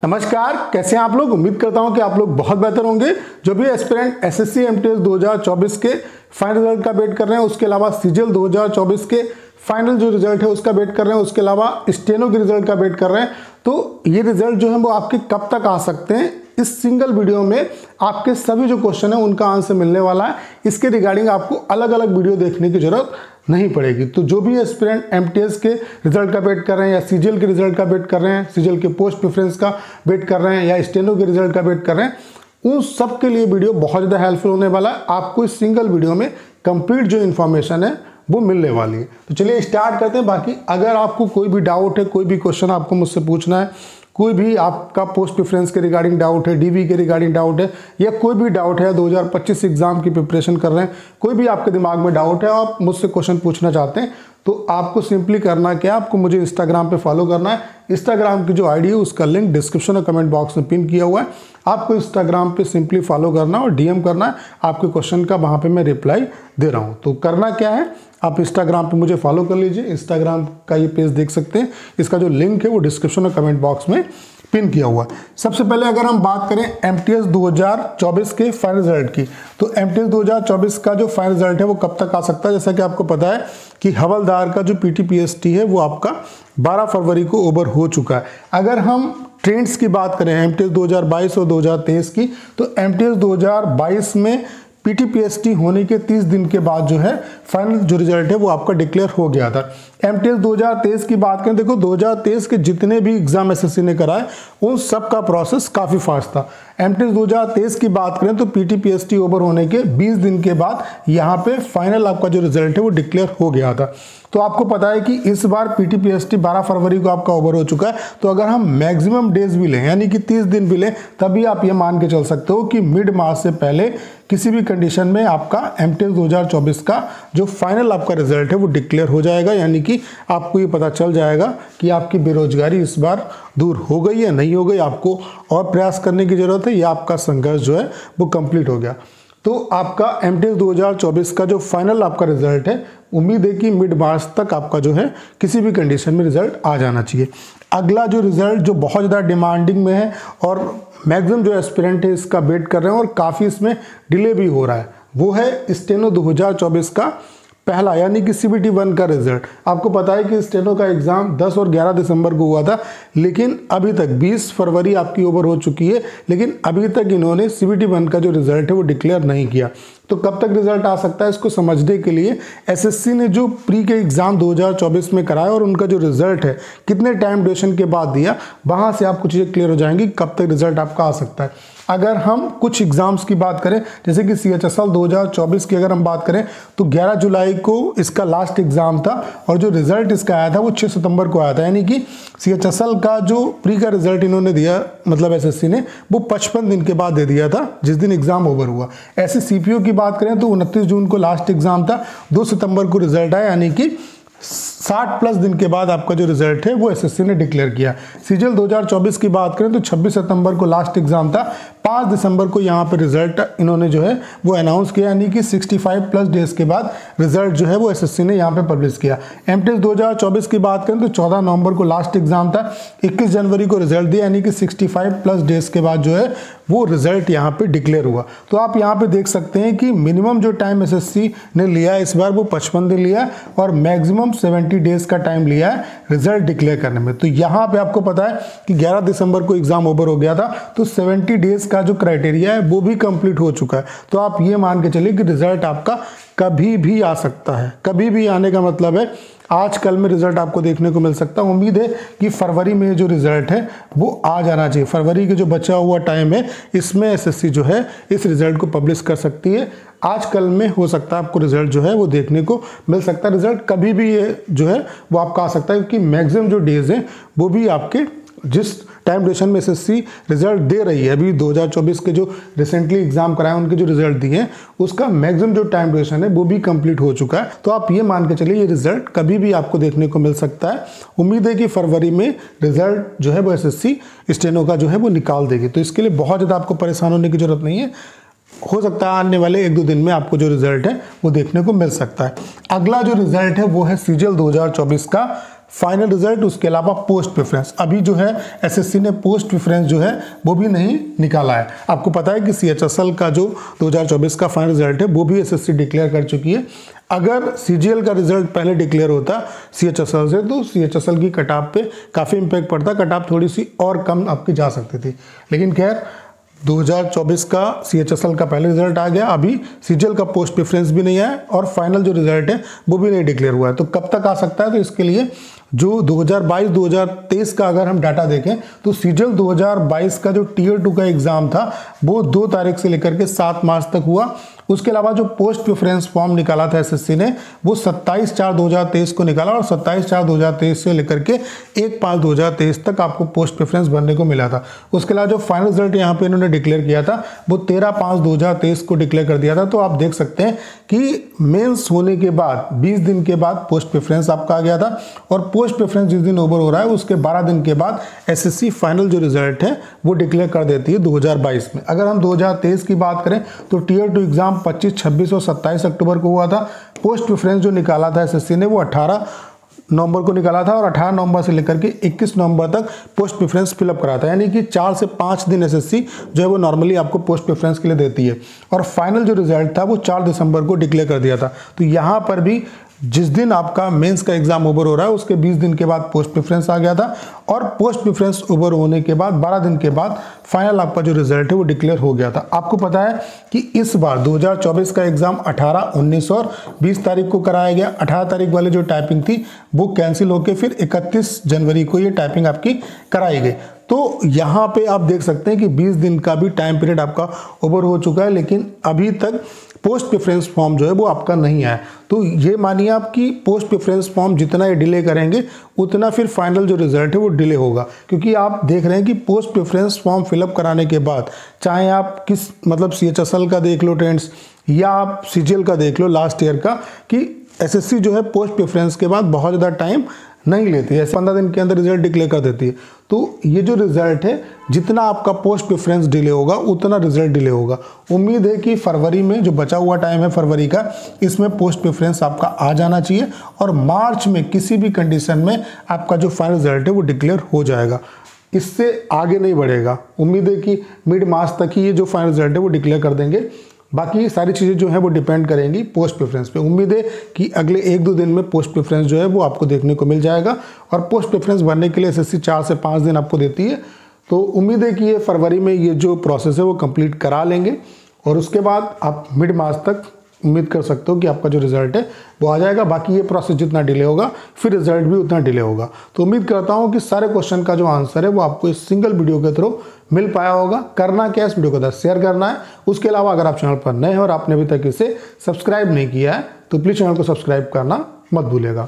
नमस्कार, कैसे हैं आप लोग। उम्मीद करता हूं कि आप लोग बहुत बेहतर होंगे। जो भी एस्पिरेंट एसएससी एमटीएस 2024 के फाइनल रिजल्ट का वेट कर रहे हैं, उसके अलावा सीजीएल 2024 के फाइनल जो रिजल्ट है उसका वेट कर रहे हैं, उसके अलावा स्टेनो के रिजल्ट का वेट कर रहे हैं, तो ये रिजल्ट जो है वो आपके कब तक आ सकते हैं, इस सिंगल वीडियो में आपके सभी जो क्वेश्चन है उनका आंसर मिलने वाला है। इसके रिगार्डिंग आपको अलग अलग वीडियो देखने की जरूरत नहीं पड़ेगी। तो जो भी एस्पिरेंट एमटीएस के रिजल्ट का वेट कर रहे हैं या सीजीएल के रिजल्ट का वेट कर रहे हैं, सीजीएल के पोस्ट प्रेफरेंस का वेट कर रहे हैं या स्टेनो के रिजल्ट का वेट कर रहे हैं, उन सब के लिए वीडियो बहुत ज़्यादा हेल्पफुल होने वाला है। आपको इस सिंगल वीडियो में कंप्लीट जो इन्फॉर्मेशन है वो मिलने वाली है। तो चलिए स्टार्ट करते हैं। बाकी अगर आपको कोई भी डाउट है, कोई भी क्वेश्चन आपको मुझसे पूछना है, कोई भी आपका पोस्ट प्रेफरेंस के रिगार्डिंग डाउट है, डीवी के रिगार्डिंग डाउट है, या कोई भी डाउट है 2025 एग्जाम की प्रिपरेशन कर रहे हैं, कोई भी आपके दिमाग में डाउट है, आप मुझसे क्वेश्चन पूछना चाहते हैं, तो आपको सिंपली करना क्या, आपको मुझे इंस्टाग्राम पे फॉलो करना है। इंस्टाग्राम की जो आईडी है उसका लिंक डिस्क्रिप्शन और कमेंट बॉक्स में पिन किया हुआ है। आपको इंस्टाग्राम पे सिंपली फॉलो करना और डीएम करना है। आपके क्वेश्चन का वहाँ पे मैं रिप्लाई दे रहा हूँ। तो करना क्या है, आप इंस्टाग्राम पे मुझे फॉलो कर लीजिए। इंस्टाग्राम का ये पेज देख सकते हैं, इसका जो लिंक है वो डिस्क्रिप्शन और कमेंट बॉक्स में पिन किया हुआ है। सबसे पहले अगर हम बात करें एमटीएस 2024 के फाइनल रिजल्ट की, तो एमटीएस 2024 का जो फाइनल रिजल्ट है वो कब तक आ सकता है। जैसा कि आपको पता है कि हवलदार का जो पीटीपीएसटी है वो आपका 12 फरवरी को ओवर हो चुका है। अगर हम ट्रेंड्स की बात करें एमटीएस 2022 और 2023 की, तो एमटीएस 2022 में पीटीपीएसटी होने के 30 दिन के बाद जो है फाइनल जो रिजल्ट है वो आपका डिक्लेयर हो गया था। एमटीएस 2023 की बात करें, देखो 2023 के जितने भी एग्जाम एसएससी ने कराए उन सब का प्रोसेस काफ़ी फास्ट था। एमटीएस 2023 की बात करें तो पीटीपीएसटी ओवर होने के 20 दिन के बाद यहाँ पे फाइनल आपका जो रिजल्ट है वो डिक्लेयर हो गया था। तो आपको पता है कि इस बार पीटीपीएसटी 12 फरवरी को आपका ओवर हो चुका है। तो अगर हम मैक्सिमम डेज भी लें, यानी कि 30 दिन भी लें, तभी आप ये मान के चल सकते हो कि मिड मार्च से पहले किसी भी कंडीशन में आपका एमटीएस 2024 का जो फाइनल आपका रिजल्ट है वो डिक्लेयर हो जाएगा। यानी कि आपको ये पता चल जाएगा कि आपकी बेरोजगारी इस बार दूर हो गई या नहीं हो गई, आपको और प्रयास करने की जरूरत है, या आपका संघर्ष जो है वो कंप्लीट हो गया। तो आपका एमटीएस 2024 का जो फाइनल आपका रिजल्ट है, उम्मीद है कि मिड मार्च तक आपका जो है किसी भी कंडीशन में रिजल्ट आ जाना चाहिए। अगला जो रिजल्ट जो बहुत ज़्यादा डिमांडिंग में है और मैक्सिमम जो एस्पिरेंट है इसका वेट कर रहे हैं और काफ़ी इसमें डिले भी हो रहा है, वो है स्टेनो 2024 का पहला, यानी कि सीबीटी 1 का रिजल्ट। आपको पता है कि स्टेनो का एग्जाम 10 और 11 दिसंबर को हुआ था, लेकिन अभी तक 20 फरवरी आपकी ओवर हो चुकी है, लेकिन अभी तक इन्होंने सीबीटी 1 का जो रिजल्ट है वो डिक्लेयर नहीं किया। तो कब तक रिजल्ट आ सकता है, इसको समझने के लिए एसएससी ने जो प्री के एग्जाम 2024 में कराया और उनका जो रिजल्ट है कितने टाइम ड्यूरेशन के बाद दिया, वहां से आपको चीज़ें क्लियर हो जाएंगी कब तक रिजल्ट आपका आ सकता है। अगर हम कुछ एग्जाम्स की बात करें, जैसे कि सीएचएसएल 2024 की अगर हम बात करें, तो 11 जुलाई को इसका लास्ट एग्जाम था और जो रिजल्ट इसका आया था वो 6 सितंबर को आया था। यानी कि सीएचएसएल का जो प्री का रिजल्ट इन्होंने दिया, मतलब एसएससी ने, वो 55 दिन के बाद दे दिया था जिस दिन एग्जाम ओवर हुआ। ऐसे सीपीओ की बात करें तो 29 जून को लास्ट एग्जाम था, 2 सितंबर को रिजल्ट आया, यानी कि 60 प्लस दिन के बाद आपका जो रिजल्ट है वो एसएससी ने डिक्लेयर किया। सीजीएल 2024 की बात करें तो 26 सितंबर को लास्ट एग्जाम था, 5 दिसंबर को यहाँ पे रिजल्ट इन्होंने जो है वो अनाउंस किया, यानी कि 65 प्लस डेज के बाद रिजल्ट जो है वो एसएससी ने यहाँ पे पब्लिश किया। एमटीएस 2024 की बात करें तो 14 नवंबर को लास्ट एग्जाम था, 21 जनवरी को रिजल्ट दिया, यानी कि 65 प्लस डेज के बाद जो है वो रिजल्ट यहाँ पे डिक्लेयर हुआ। तो आप यहाँ पे देख सकते हैं कि मिनिमम जो टाइम एसएससी ने लिया है इस बार वो 55 दिन लिया है और मैक्सिमम 70 डेज का टाइम लिया है रिजल्ट डिक्लेयर करने में। तो यहाँ पे आपको पता है कि 11 दिसंबर को एग्जाम ओवर हो गया था, तो 70 डेज का जो क्राइटेरिया है वो भी कंप्लीट हो चुका है। तो आप ये मान के चलिए कि रिजल्ट आपका कभी भी आ सकता है। कभी भी आने का मतलब है आज कल में रिजल्ट आपको देखने को मिल सकता है। उम्मीद है कि फरवरी में जो रिजल्ट है वो आ जाना चाहिए। फरवरी के जो बचा हुआ टाइम है इसमें एसएससी जो है इस रिजल्ट को पब्लिश कर सकती है। आज कल में हो सकता है आपको रिजल्ट जो है वो देखने को मिल सकता है। रिजल्ट कभी भी ये जो है वो आपका आ सकता है, क्योंकि मैक्सिमम जो डेज हैं वो भी आपके जिस टाइम ड्यूरेशन में एसएससी रिजल्ट दे रही है, अभी 2024 के जो रिसेंटली एग्जाम कराए उनके जो रिजल्ट दिए हैं उसका मैक्सिमम जो टाइम ड्यूरेशन है वो भी कंप्लीट हो चुका है। तो आप ये मान के चलिए ये रिजल्ट कभी भी आपको देखने को मिल सकता है। उम्मीद है कि फरवरी में रिजल्ट जो है वो एसएससी स्टेनो का जो है वो निकाल देगी। तो इसके लिए बहुत ज़्यादा आपको परेशान होने की जरूरत नहीं है, हो सकता है आने वाले 1-2 दिन में आपको जो रिजल्ट है वो देखने को मिल सकता है। अगला जो रिजल्ट है वो है सीजीएल 2024 का फाइनल रिजल्ट, उसके अलावा पोस्ट प्रेफरेंस। अभी जो है एसएससी ने पोस्ट प्रेफरेंस जो है वो भी नहीं निकाला है। आपको पता है कि सीएचएसएल का जो 2024 का फाइनल रिजल्ट है वो भी एसएससी डिक्लेयर कर चुकी है। अगर सीजीएल का रिजल्ट पहले डिक्लेयर होता सीएचएसएल से तो सीएचएसएल की कट ऑफ पे काफ़ी इम्पैक्ट पड़ता, कट ऑफ थोड़ी सी और कम आपकी जा सकती थी। लेकिन खैर 2024 का सीएचएसएल का पहले रिजल्ट आ गया, अभी सीजीएल का पोस्ट प्रेफरेंस भी नहीं आया और फाइनल जो रिजल्ट है वो भी नहीं डिक्लेयर हुआ है। तो कब तक आ सकता है? तो इसके लिए जो 2022-2023 का अगर हम डाटा देखें तो सीजीएल 2022 का जो टीयर 2 का एग्जाम था वो 2 तारीख से लेकर के 7 मार्च तक हुआ। उसके अलावा जो पोस्ट प्रेफरेंस फॉर्म निकाला था एसएससी ने वो 27/4/2023 को निकाला और 27/4/2023 से लेकर के 1/5/2023 तक आपको पोस्ट प्रेफरेंस भरने को मिला था। उसके अलावा जो फाइनल रिजल्ट यहाँ पे इन्होंने डिक्लेयर किया था वो 13/5/2023 को डिक्लेयर कर दिया था। तो आप देख सकते हैं कि मेंस होने के बाद 20 दिन के बाद पोस्ट प्रेफरेंस आपका आ गया था और पोस्ट प्रेफरेंस जिस दिन ओवर हो रहा है उसके 12 दिन के बाद एसएससी फाइनल जो रिजल्ट है वो डिक्लेयर कर देती है 2022 में। अगर हम 2023 की बात करें तो टीयर 2 एग्जाम 25, 26 और 27 अक्टूबर को हुआ था। पोस्ट प्रेफरेंस जो निकाला था एसएससी ने वो 18 नवंबर को निकाला था और 18 नवंबर से लेकर के 21 नवंबर तक पोस्ट प्रेफरेंस फिलअप करा था। यानी कि 4 से 5 दिन एसएससी जो है वो नॉर्मली आपको पोस्ट प्रेफरेंस के लिए देती है और फाइनल जो रिजल्ट था वो 4 दिसंबर को डिक्लेयर कर दिया था। तो यहाँ पर भी जिस दिन आपका मेंस का एग्जाम ओवर हो रहा है उसके 20 दिन के बाद पोस्ट प्रेफरेंस आ गया था और पोस्ट प्रेफरेंस ओवर होने के बाद 12 दिन के बाद फाइनल आपका जो रिजल्ट है वो डिक्लेयर हो गया था। आपको पता है कि इस बार 2024 का एग्जाम 18, 19 और 20 तारीख को कराया गया। 18 तारीख वाली जो टाइपिंग थी वो कैंसिल होकर फिर 31 जनवरी को ये टाइपिंग आपकी कराई गई। तो यहाँ पे आप देख सकते हैं कि 20 दिन का भी टाइम पीरियड आपका ओवर हो चुका है, लेकिन अभी तक पोस्ट प्रेफरेंस फॉर्म जो है वो आपका नहीं आया। तो ये मानिए आप कि पोस्ट प्रेफरेंस फॉर्म जितना ये डिले करेंगे उतना फिर फाइनल जो रिजल्ट है वो डिले होगा, क्योंकि आप देख रहे हैं कि पोस्ट प्रेफरेंस फॉर्म फिलअप कराने के बाद चाहे आप किस मतलब सीएचएसएल का देख लो ट्रेंड्स या आप सीजीएल का देख लो लास्ट ईयर का, कि एसएससी जो है पोस्ट प्रेफरेंस के बाद बहुत ज़्यादा टाइम नहीं लेती है, 15 दिन के अंदर रिजल्ट डिक्लेयर कर देती है। तो ये जो रिजल्ट है जितना आपका पोस्ट प्रेफरेंस डिले होगा उतना रिजल्ट डिले होगा। उम्मीद है कि फरवरी में जो बचा हुआ टाइम है फरवरी का, इसमें पोस्ट प्रेफरेंस आपका आ जाना चाहिए और मार्च में किसी भी कंडीशन में आपका जो फाइनल रिजल्ट है वो डिक्लेयर हो जाएगा, इससे आगे नहीं बढ़ेगा। उम्मीद है कि मिड मार्च तक ही ये जो फाइनल रिजल्ट है वो डिक्लेयर कर देंगे। बाकी सारी चीज़ें जो हैं वो डिपेंड करेंगी पोस्ट प्रेफरेंस पे। उम्मीद है कि अगले 1-2 दिन में पोस्ट प्रेफरेंस जो है वो आपको देखने को मिल जाएगा और पोस्ट प्रेफरेंस भरने के लिए एसएससी 4 से 5 दिन आपको देती है। तो उम्मीद है कि ये फरवरी में ये जो प्रोसेस है वो कंप्लीट करा लेंगे और उसके बाद आप मिड मार्च तक उम्मीद कर सकते हो कि आपका जो रिजल्ट है वो आ जाएगा। बाकी ये प्रोसेस जितना डिले होगा फिर रिजल्ट भी उतना डिले होगा। तो उम्मीद करता हूँ कि सारे क्वेश्चन का जो आंसर है वो आपको इस सिंगल वीडियो के थ्रू मिल पाया होगा। करना क्या है, इस वीडियो को शेयर करना है। उसके अलावा अगर आप चैनल पर नए हैं और आपने अभी तक इसे सब्सक्राइब नहीं किया है तो प्लीज़ चैनल को सब्सक्राइब करना मत भूलिएगा।